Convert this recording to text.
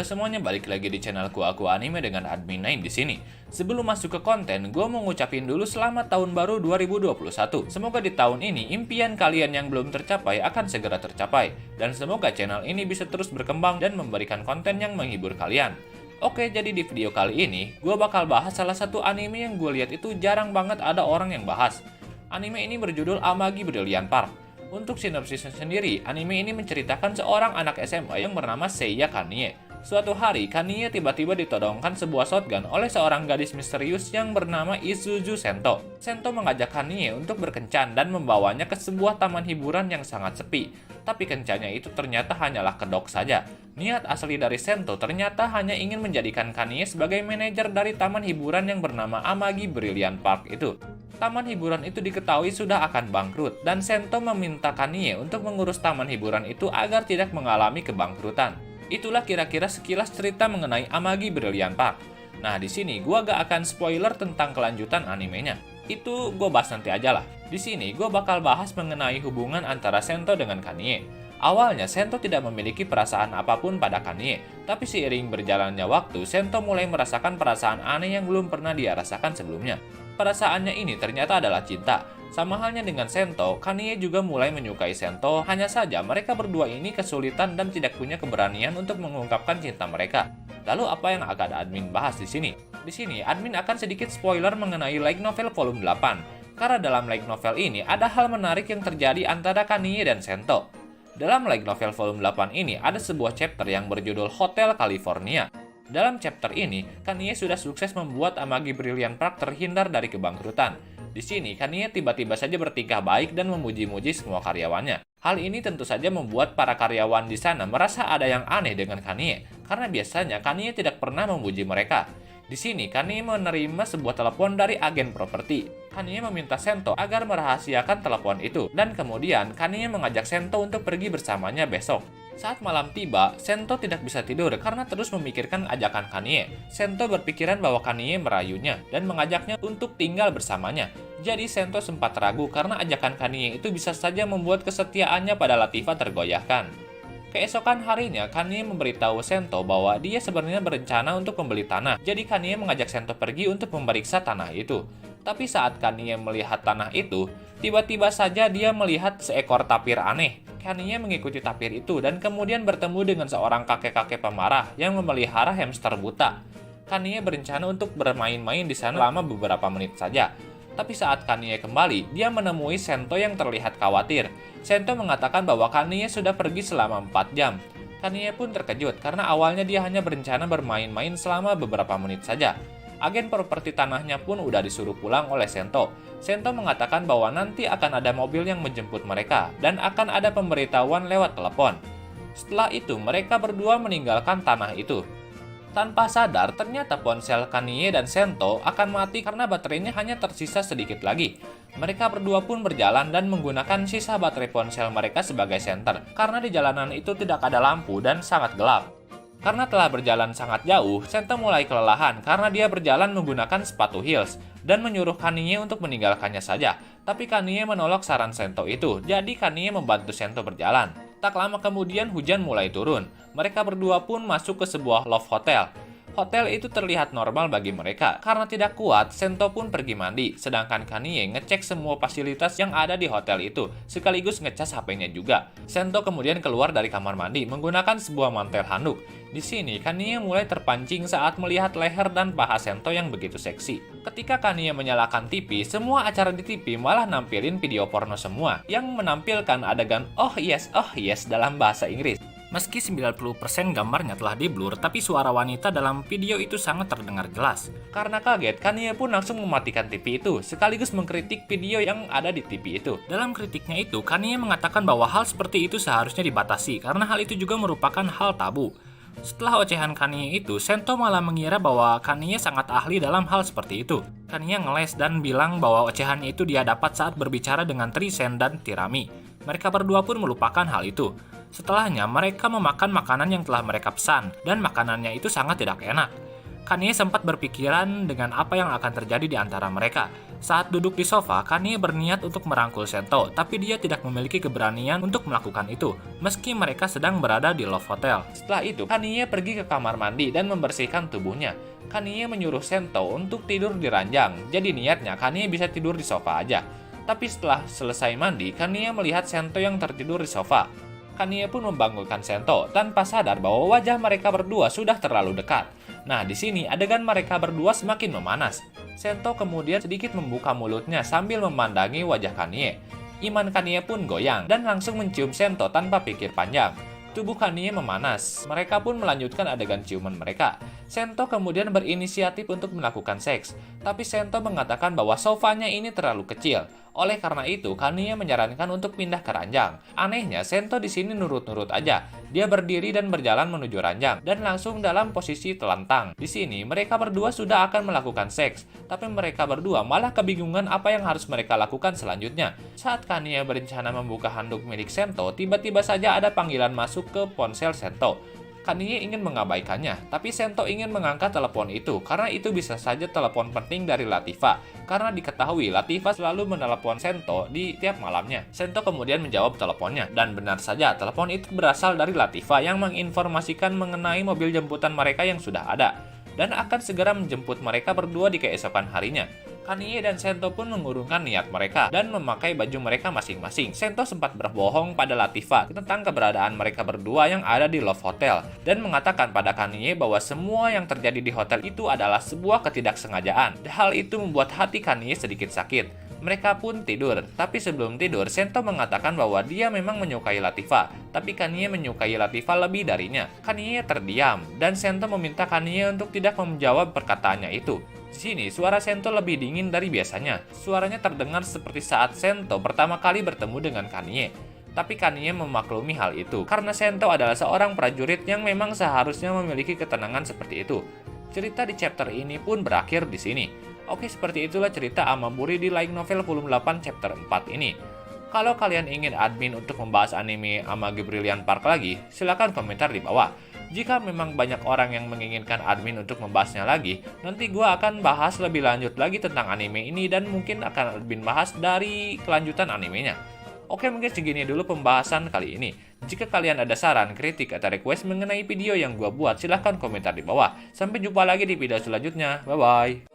Halo semuanya, balik lagi di channelku Aku Anime dengan Admin Nain di sini. Sebelum masuk ke konten, gue mau ngucapin dulu selamat tahun baru 2021. Semoga di tahun ini impian kalian yang belum tercapai akan segera tercapai, dan semoga channel ini bisa terus berkembang dan memberikan konten yang menghibur kalian. Oke, jadi di video kali ini, gue bakal bahas salah satu anime yang gue lihat itu jarang banget ada orang yang bahas. Anime ini berjudul Amagi Brilliant Park. Untuk sinopsisnya sendiri, anime ini menceritakan seorang anak SMA yang bernama Seiya Kanye. Suatu hari, Kanye tiba-tiba ditodongkan sebuah shotgun oleh seorang gadis misterius yang bernama Isuzu Sento. Sento mengajak Kanye untuk berkencan dan membawanya ke sebuah taman hiburan yang sangat sepi. Tapi kencannya itu ternyata hanyalah kedok saja. Niat asli dari Sento ternyata hanya ingin menjadikan Kanye sebagai manajer dari taman hiburan yang bernama Amagi Brilliant Park itu. Taman hiburan itu diketahui sudah akan bangkrut, dan Sento meminta Kanye untuk mengurus taman hiburan itu agar tidak mengalami kebangkrutan. Itulah kira-kira sekilas cerita mengenai Amagi Brilliant Park. Nah, di sini gua gak akan spoiler tentang kelanjutan animenya. Itu gua bahas nanti aja lah. Di sini gua bakal bahas mengenai hubungan antara Sento dengan Kanye. Awalnya Sento tidak memiliki perasaan apapun pada Kanye, tapi seiring berjalannya waktu, Sento mulai merasakan perasaan aneh yang belum pernah dia rasakan sebelumnya. Perasaannya ini ternyata adalah cinta. Sama halnya dengan Sento, Kanye juga mulai menyukai Sento, hanya saja mereka berdua ini kesulitan dan tidak punya keberanian untuk mengungkapkan cinta mereka. Lalu apa yang akan admin bahas di sini? Di sini admin akan sedikit spoiler mengenai light novel volume 8. Karena dalam light novel ini ada hal menarik yang terjadi antara Kanye dan Sento. Dalam light novel volume 8 ini ada sebuah chapter yang berjudul Hotel California. Dalam chapter ini, Kanye sudah sukses membuat Amagi Brilliant Park terhindar dari kebangkrutan. Di sini, Kanye tiba-tiba saja bertingkah baik dan memuji-muji semua karyawannya. Hal ini tentu saja membuat para karyawan di sana merasa ada yang aneh dengan Kanye, karena biasanya Kanye tidak pernah memuji mereka. Di sini, Kanye menerima sebuah telepon dari agen properti. Kanye meminta Sento agar merahasiakan telepon itu, dan kemudian Kanye mengajak Sento untuk pergi bersamanya besok. Saat malam tiba, Sento tidak bisa tidur karena terus memikirkan ajakan Kanye. Sento berpikiran bahwa Kanye merayunya dan mengajaknya untuk tinggal bersamanya. Jadi Sento sempat ragu karena ajakan Kanye itu bisa saja membuat kesetiaannya pada Latifah tergoyahkan. Keesokan harinya, Kanye memberitahu Sento bahwa dia sebenarnya berencana untuk membeli tanah. Jadi Kanye mengajak Sento pergi untuk memeriksa tanah itu. Tapi saat Kanye melihat tanah itu, tiba-tiba saja dia melihat seekor tapir aneh. Kanye mengikuti tapir itu dan kemudian bertemu dengan seorang kakek-kakek pemarah yang memelihara hamster buta. Kanye berencana untuk bermain-main di sana selama beberapa menit saja. Tapi saat Kanye kembali, dia menemui Sento yang terlihat khawatir. Sento mengatakan bahwa Kanye sudah pergi selama 4 jam. Kanye pun terkejut karena awalnya dia hanya berencana bermain-main selama beberapa menit saja. Agen properti tanahnya pun udah disuruh pulang oleh Sento. Sento mengatakan bahwa nanti akan ada mobil yang menjemput mereka dan akan ada pemberitahuan lewat telepon. Setelah itu, mereka berdua meninggalkan tanah itu. Tanpa sadar, ternyata ponsel Kanye dan Sento akan mati karena baterainya hanya tersisa sedikit lagi. Mereka berdua pun berjalan dan menggunakan sisa baterai ponsel mereka sebagai senter, karena di jalanan itu tidak ada lampu dan sangat gelap. Karena telah berjalan sangat jauh, Sento mulai kelelahan karena dia berjalan menggunakan sepatu heels dan menyuruh Kanye untuk meninggalkannya saja. Tapi Kanye menolak saran Sento itu, jadi Kanye membantu Sento berjalan. Tak lama kemudian hujan mulai turun. Mereka berdua pun masuk ke sebuah love hotel. Hotel itu terlihat normal bagi mereka. Karena tidak kuat, Sento pun pergi mandi, sedangkan Kanye ngecek semua fasilitas yang ada di hotel itu, sekaligus ngecas HP-nya juga. Sento kemudian keluar dari kamar mandi menggunakan sebuah mantel handuk. Di sini, Kanye mulai terpancing saat melihat leher dan paha Sento yang begitu seksi. Ketika Kanye menyalakan TV, semua acara di TV malah nampilin video porno semua, yang menampilkan adegan oh yes dalam bahasa Inggris. Meski 90% gambarnya telah di-blur, tapi suara wanita dalam video itu sangat terdengar jelas. Karena kaget, Kanye pun langsung mematikan TV itu, sekaligus mengkritik video yang ada di TV itu. Dalam kritiknya itu, Kanye mengatakan bahwa hal seperti itu seharusnya dibatasi, karena hal itu juga merupakan hal tabu. Setelah ocehan Kanye itu, Sento malah mengira bahwa Kanye sangat ahli dalam hal seperti itu. Kanye ngeles dan bilang bahwa ocehannya itu dia dapat saat berbicara dengan Trisen dan Tirami. Mereka berdua pun melupakan hal itu. Setelahnya, mereka memakan makanan yang telah mereka pesan, dan makanannya itu sangat tidak enak. Kanye sempat berpikiran dengan apa yang akan terjadi di antara mereka. Saat duduk di sofa, Kanye berniat untuk merangkul Sento, tapi dia tidak memiliki keberanian untuk melakukan itu, meski mereka sedang berada di Love Hotel. Setelah itu, Kanye pergi ke kamar mandi dan membersihkan tubuhnya. Kanye menyuruh Sento untuk tidur di ranjang, jadi niatnya Kanye bisa tidur di sofa aja. Tapi setelah selesai mandi, Kanye melihat Sento yang tertidur di sofa. Kanye pun membangunkan Sento tanpa sadar bahwa wajah mereka berdua sudah terlalu dekat. Nah, di sini adegan mereka berdua semakin memanas. Sento kemudian sedikit membuka mulutnya sambil memandangi wajah Kanye. Iman Kanye pun goyang dan langsung mencium Sento tanpa pikir panjang. Tubuh Kanye memanas. Mereka pun melanjutkan adegan ciuman mereka. Sento kemudian berinisiatif untuk melakukan seks, tapi Sento mengatakan bahwa sofanya ini terlalu kecil. Oleh karena itu, Kanye menyarankan untuk pindah ke ranjang. Anehnya, Sento di sini nurut-nurut aja. Dia berdiri dan berjalan menuju ranjang dan langsung dalam posisi telentang. Di sini, mereka berdua sudah akan melakukan seks, tapi mereka berdua malah kebingungan apa yang harus mereka lakukan selanjutnya. Saat Kanye berencana membuka handuk milik Sento, tiba-tiba saja ada panggilan masuk ke ponsel Sento. Kanye ingin mengabaikannya, tapi Sento ingin mengangkat telepon itu karena itu bisa saja telepon penting dari Latifah. Karena diketahui Latifah selalu menelepon Sento di tiap malamnya. Sento kemudian menjawab teleponnya, dan benar saja telepon itu berasal dari Latifah yang menginformasikan mengenai mobil jemputan mereka yang sudah ada dan akan segera menjemput mereka berdua di keesokan harinya. Kanye dan Sento pun mengurungkan niat mereka dan memakai baju mereka masing-masing. Sento sempat berbohong pada Latifah tentang keberadaan mereka berdua yang ada di Love Hotel dan mengatakan pada Kanye bahwa semua yang terjadi di hotel itu adalah sebuah ketidaksengajaan. Hal itu membuat hati Kanye sedikit sakit. Mereka pun tidur, tapi sebelum tidur, Sento mengatakan bahwa dia memang menyukai Latifah, tapi Kanye menyukai Latifah lebih darinya. Kanye terdiam, dan Sento meminta Kanye untuk tidak menjawab perkataannya itu. Di sini, suara Sento lebih dingin dari biasanya. Suaranya terdengar seperti saat Sento pertama kali bertemu dengan Kanye. Tapi Kanye memaklumi hal itu, karena Sento adalah seorang prajurit yang memang seharusnya memiliki ketenangan seperti itu. Cerita di chapter ini pun berakhir di sini. Oke, seperti itulah cerita Amaburi di Light Novel volume 8 chapter 4 ini. Kalau kalian ingin admin untuk membahas anime Amagi Brilliant Park lagi, silahkan komentar di bawah. Jika memang banyak orang yang menginginkan admin untuk membahasnya lagi, nanti gue akan bahas lebih lanjut lagi tentang anime ini dan mungkin akan admin bahas dari kelanjutan animenya. Oke, mungkin segini dulu pembahasan kali ini. Jika kalian ada saran, kritik, atau request mengenai video yang gue buat, silahkan komentar di bawah. Sampai jumpa lagi di video selanjutnya. Bye-bye.